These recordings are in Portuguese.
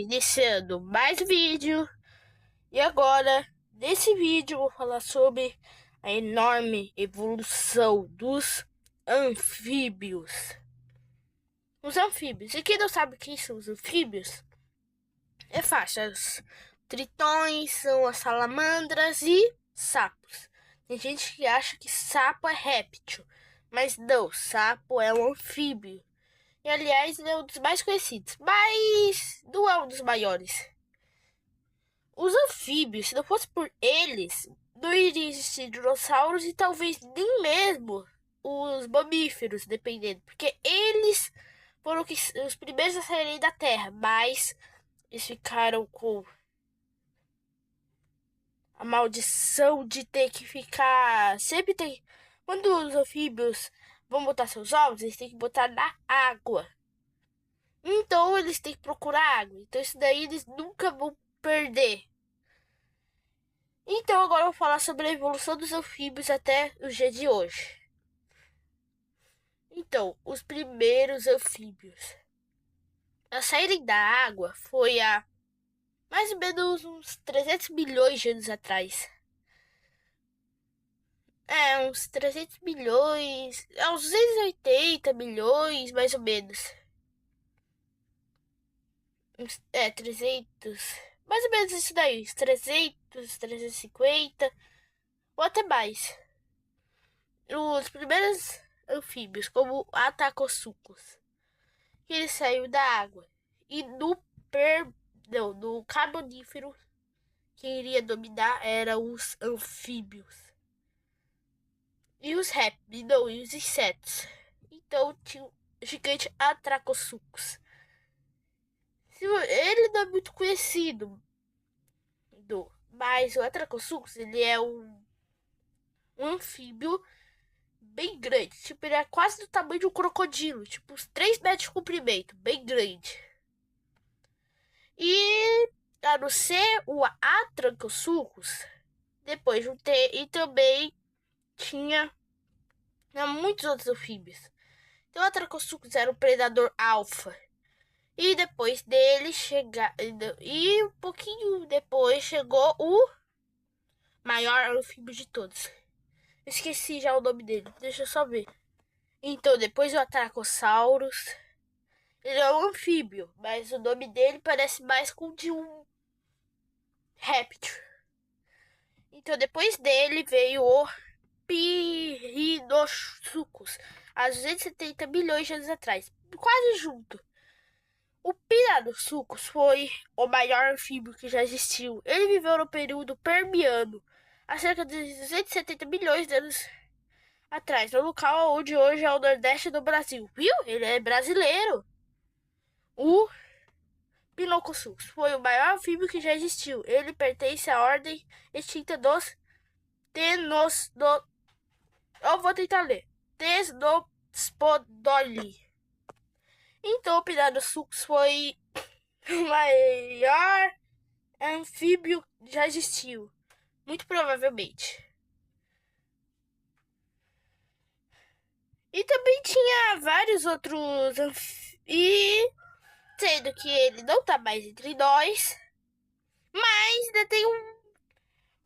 iniciando mais um vídeo. E agora, nesse vídeo, eu vou falar sobre a enorme evolução dos anfíbios. Os anfíbios. E quem não sabe quem são os anfíbios? É fácil. Os tritões são as salamandras e sapos. Tem gente que acha que sapo é réptil, mas não, sapo é um anfíbio. E aliás, ele é um dos mais conhecidos, mas não é um dos maiores. Os anfíbios, se não fosse por eles, não iria existir dinossauros e talvez nem mesmo os mamíferos, dependendo. Porque eles foram os primeiros a saírem da Terra, mas eles ficaram com a maldição de ter que ficar... Sempre tem... Quando os anfíbios vão botar seus ovos, eles têm que botar na água. Então eles têm que procurar água. Então isso daí eles nunca vão perder. Então agora eu vou falar sobre a evolução dos anfíbios até o dia de hoje. Então, os primeiros anfíbios a saírem da água foi há mais ou menos uns 300 milhões de anos atrás. Uns 300 milhões, uns 280 milhões, mais ou menos. 300, mais ou menos isso daí, 300, 350, ou até mais. Os primeiros anfíbios, como Atacosucos, que ele saiu da água. E no Carbonífero, quem iria dominar eram os anfíbios. E os e os insetos. Então tinha o gigante Atracosucos. Ele não é muito conhecido, mas o Atracosucos, ele é um anfíbio bem grande. Tipo, ele é quase do tamanho de um crocodilo. Tipo, uns 3 metros de comprimento. Bem grande. E, a não ser o Atracosuchus, depois de um tempo... E também tinha muitos outros anfíbios. Então, o Atracosuchus era um predador alfa. E depois dele e um pouquinho depois chegou o maior anfíbio de todos. Esqueci já o nome dele, deixa eu só ver. Então, depois o Atracosaurus. Ele é um anfíbio, mas o nome dele parece mais com o de um réptil. Então, depois dele veio o Pirinosuchus, há 270 milhões de anos atrás, quase junto. O Piranosuchus foi o maior anfíbio que já existiu. Ele viveu no período Permiano, há cerca de 270 milhões de anos atrás, no local onde hoje é o Nordeste do Brasil. Viu? Ele é brasileiro. O Piranosuchus foi o maior anfíbio que já existiu. Ele pertence à ordem extinta dos Eu vou tentar ler. Tesnospodoli. Então, o Piranosuchus foi o maior anfíbio que já existiu. Muito provavelmente. E também tinha vários outros sendo que ele não tá mais entre nós. Mas ainda tem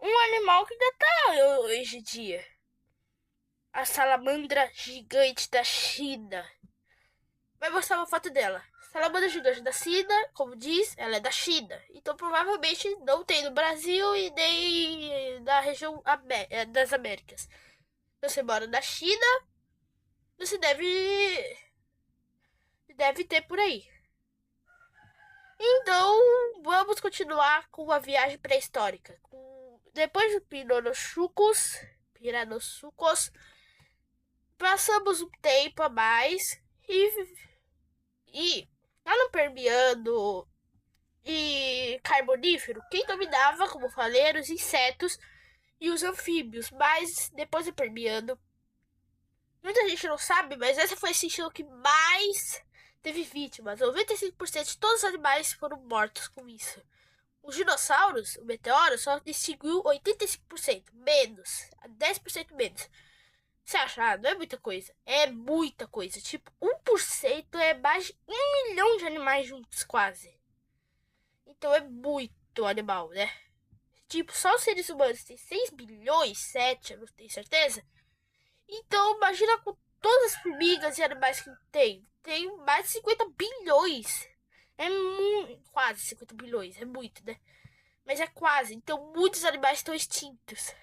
um animal que ainda tá hoje em dia. A salamandra gigante da China. Vai mostrar uma foto dela. Salamandra gigante da China, como diz, ela é da China. Então provavelmente não tem no Brasil e nem na região das Américas. Você mora na China, você deve ter por aí. Então vamos continuar com a viagem pré-histórica. Depois do Piranosuchus, passamos um tempo a mais e lá no Permiano e Carbonífero, quem dominava, como falei, eram os insetos e os anfíbios. Mas depois do Permiano, muita gente não sabe, mas essa foi a extinção que mais teve vítimas. 95% de todos os animais foram mortos com isso. Os dinossauros, o meteoro, só extinguiu 85%, menos, 10% menos. Você acha? Não é muita coisa. É muita coisa. Tipo, 1% é mais de 1 milhão de animais juntos, quase. Então é muito animal, né? Tipo, só os seres humanos têm 6 bilhões, 7, eu não tenho certeza. Então, imagina com todas as formigas e animais que tem. Tem mais de 50 bilhões. É muito. Quase 50 bilhões, é muito, né? Mas é quase. Então, muitos animais estão extintos.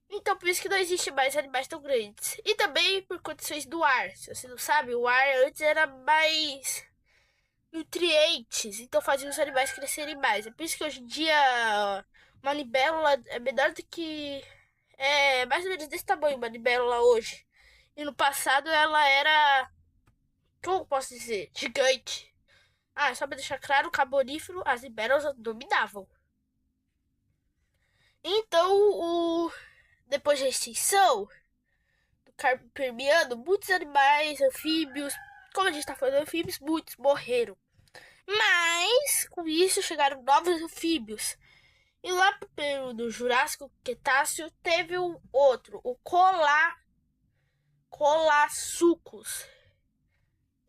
Então, por isso que não existe mais animais tão grandes. E também por condições do ar. Se você não sabe, o ar antes era mais nutrientes. Então, fazia os animais crescerem mais. É por isso que hoje em dia uma libélula é menor do que. É mais ou menos desse tamanho uma libélula hoje. E no passado ela era. Como posso dizer? Gigante. Ah, só pra deixar claro, o carbonífero, as libélulas dominavam. Então, depois da extinção do Permiano, muitos animais, anfíbios, como a gente tá falando anfíbios, muitos morreram. Mas, com isso, chegaram novos anfíbios. E lá pro período Jurássico Cretáceo teve um outro, o Colassucos.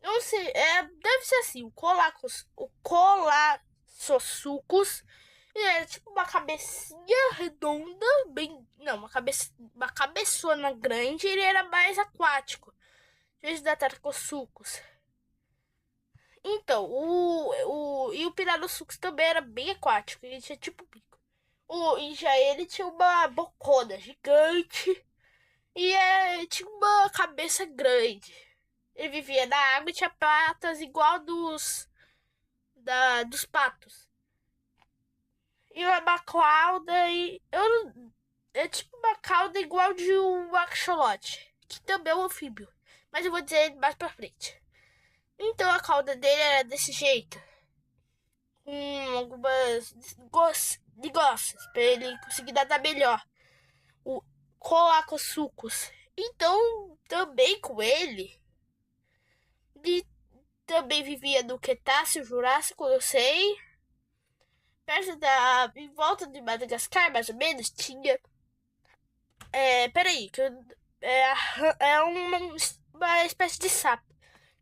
Não sei, deve ser assim, o Colassossucos. Ele era tipo uma cabecinha redonda, bem, não, uma cabeçona grande, ele era mais aquático. Desde da Tarcossucos. Então, e o Piranosucos também era bem aquático, ele tinha tipo bico. E já ele tinha uma bocona gigante e tinha uma cabeça grande. Ele vivia na água e tinha patas igual dos patos. E uma cauda é tipo uma cauda igual de um axolote, que também é um anfíbio. Mas eu vou dizer ele mais pra frente. Então a cauda dele era desse jeito, com algumas negócios para ele conseguir nadar melhor. O Colacossucos. Então, também com ele também vivia no Cretáceo Jurássico, eu sei. Perto em volta de Madagascar, mais ou menos, tinha. Peraí, que é uma espécie de sapo.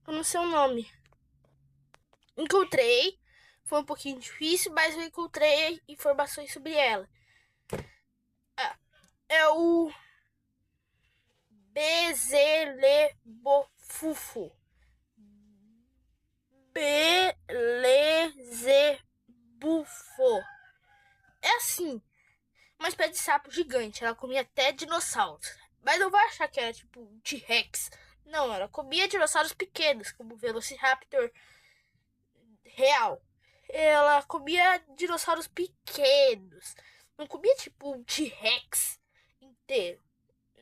Eu não sei o nome. Encontrei. Foi um pouquinho difícil, mas eu encontrei informações sobre ela. É o Bezelebofufo. Belezebufo. É assim, uma espécie de sapo gigante. Ela comia até dinossauros. Mas não vai achar que era tipo um T-Rex. Não, ela comia dinossauros pequenos, como o Velociraptor real. Ela comia dinossauros pequenos. Não comia tipo um T-Rex inteiro.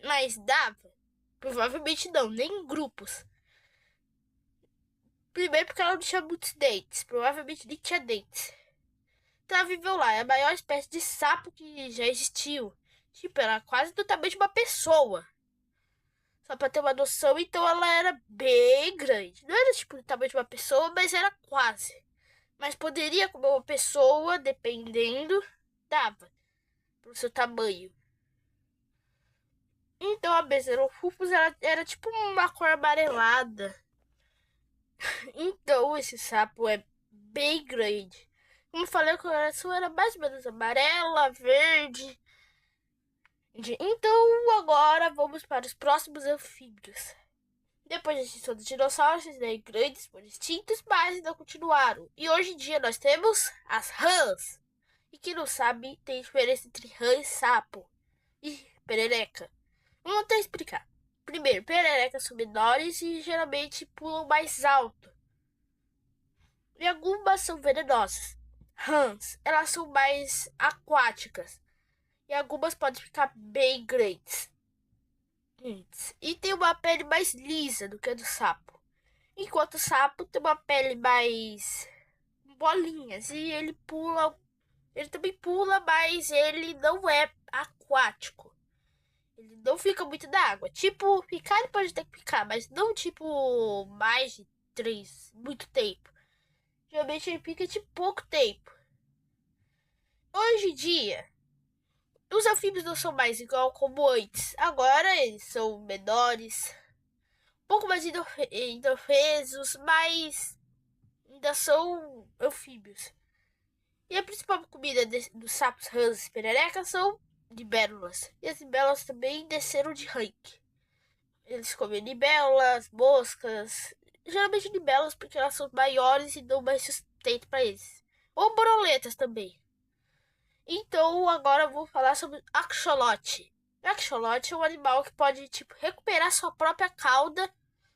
Mas dava? Provavelmente não, nem em grupos. Primeiro porque ela não tinha muitos dentes. Provavelmente nem tinha dentes. Então ela viveu lá. É a maior espécie de sapo que já existiu. Tipo, era quase do tamanho de uma pessoa. Só pra ter uma noção, então ela era bem grande. Não era tipo do tamanho de uma pessoa, mas era quase. Mas poderia comer uma pessoa, dependendo, dava. Pro seu tamanho. Então a Bezerophupus era tipo uma cor amarelada. Então esse sapo é bem grande. Como eu falei, a coloração era mais ou menos amarela, verde. Então agora vamos para os próximos anfíbios. Depois da extinção dos dinossauros, esses grandes foram extintos, mas ainda continuaram. E hoje em dia nós temos as rãs. E quem não sabe, tem diferença entre rã e sapo. E perereca. Vamos até explicar. Primeiro, pererecas são menores e geralmente pulam mais alto. E algumas são venenosas. Rãs, elas são mais aquáticas. E algumas podem ficar bem grandes. E tem uma pele mais lisa do que a do sapo. Enquanto o sapo tem uma pele mais bolinhas. E ele pula. Ele também pula, mas ele não é aquático. Ele não fica muito na água. Tipo, ficar ele pode ter que ficar, mas não tipo mais de muito tempo. Geralmente ele fica de pouco tempo. Hoje em dia, os anfíbios não são mais igual como antes. Agora eles são menores, um pouco mais indefesos, mas ainda são anfíbios. E a principal comida dos sapos, rãs e pererecas são libélulas. E as libélulas também desceram de rank. Eles comem libélulas, moscas. Geralmente libélulas porque elas são maiores e dão mais sustento para eles. Ou borboletas também. Então agora eu vou falar sobre axolote. Axolote é um animal que pode recuperar sua própria cauda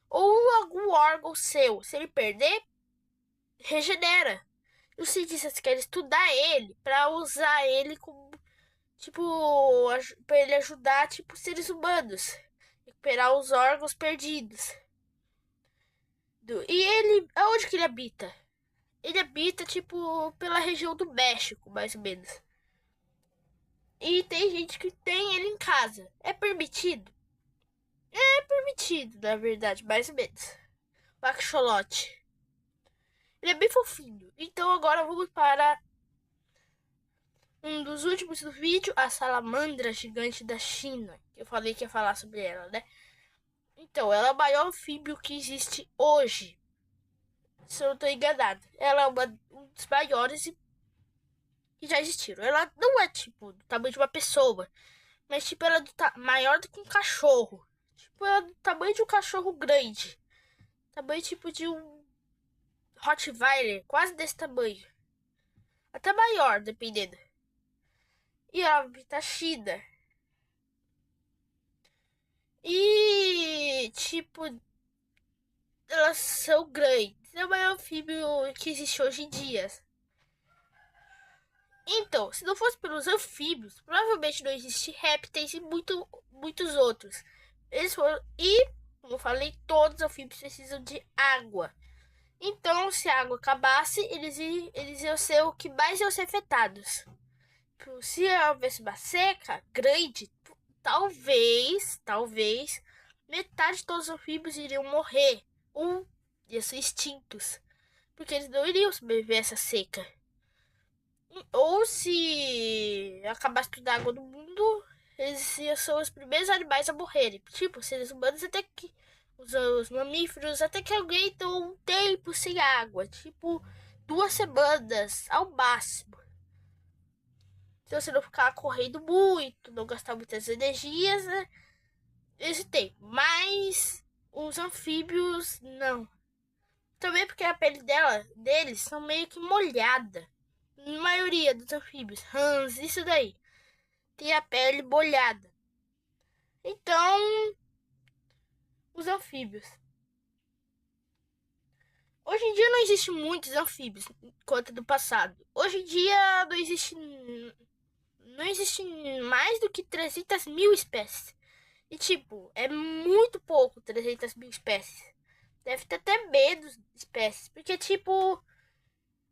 ou algum órgão seu. Se ele perder, regenera. Os cientistas querem estudar ele para usar ele como para ele ajudar seres humanos recuperar os órgãos perdidos. E ele, aonde que ele habita? Ele habita pela região do México, mais ou menos. E tem gente que tem ele em casa. É permitido? É permitido, na verdade, mais ou menos. O axolote. Ele é bem fofinho. Então agora vamos para um dos últimos do vídeo, a salamandra gigante da China. Eu falei que ia falar sobre ela, né? Então, ela é o maior anfíbio que existe hoje. Se eu não estou enganado. Ela é um dos maiores que já existiram. Ela não é do tamanho de uma pessoa. Mas ela é maior do que um cachorro. Ela é do tamanho de um cachorro grande. Tamanho de um Rottweiler. Quase desse tamanho. Até maior, dependendo. E ela habita a China. E elas são grandes. É o maior anfíbio que existe hoje em dia. Então, se não fosse pelos anfíbios, provavelmente não existem répteis e muitos outros. Como eu falei, todos os anfíbios precisam de água. Então, se a água acabasse, eles iam ser o que mais iam ser afetados. Se houvesse uma seca grande, talvez, metade de todos os anfíbios iriam morrer. Ou iam ser extintos. Porque eles não iriam sobreviver a essa seca. Ou se acabasse toda a água do mundo, eles iam ser os primeiros animais a morrerem. Seres humanos até que... Os mamíferos, até que alguém deu um tempo sem água. 2 semanas ao máximo. Se você não ficar correndo muito, não gastar muitas energias, né? Esse tempo. Mas os anfíbios, não. Também porque a pele deles são meio que molhada. A maioria dos anfíbios, rãs, isso daí, tem a pele molhada. Então, os anfíbios. Hoje em dia não existe muitos anfíbios quanto do passado. Hoje em dia não existe mais do que 300 mil espécies. E é muito pouco 300 mil espécies. Deve ter até menos espécies. Porque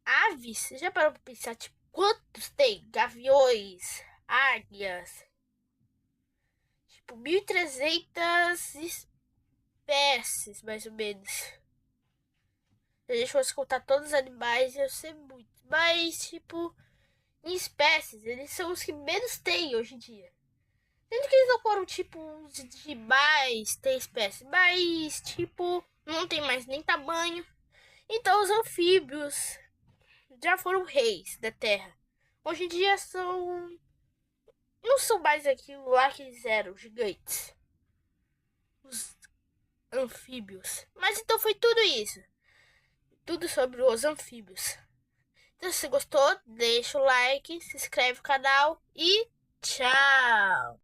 aves, você já parou pra pensar quantos tem? Gaviões, águias. 1.300 espécies, mais ou menos. Se a gente fosse contar todos os animais, ia ser muito. Mas, em espécies, eles são os que menos tem hoje em dia. Sendo que eles não foram, os de mais ter espécies. Mas, não tem mais nem tamanho. Então, os anfíbios já foram reis da Terra. Hoje em dia não são mais aquilo lá que eles eram, gigantes. Os anfíbios. Mas então foi tudo isso. Tudo sobre os anfíbios. Então, se você gostou, deixa o like, se inscreve no canal e tchau!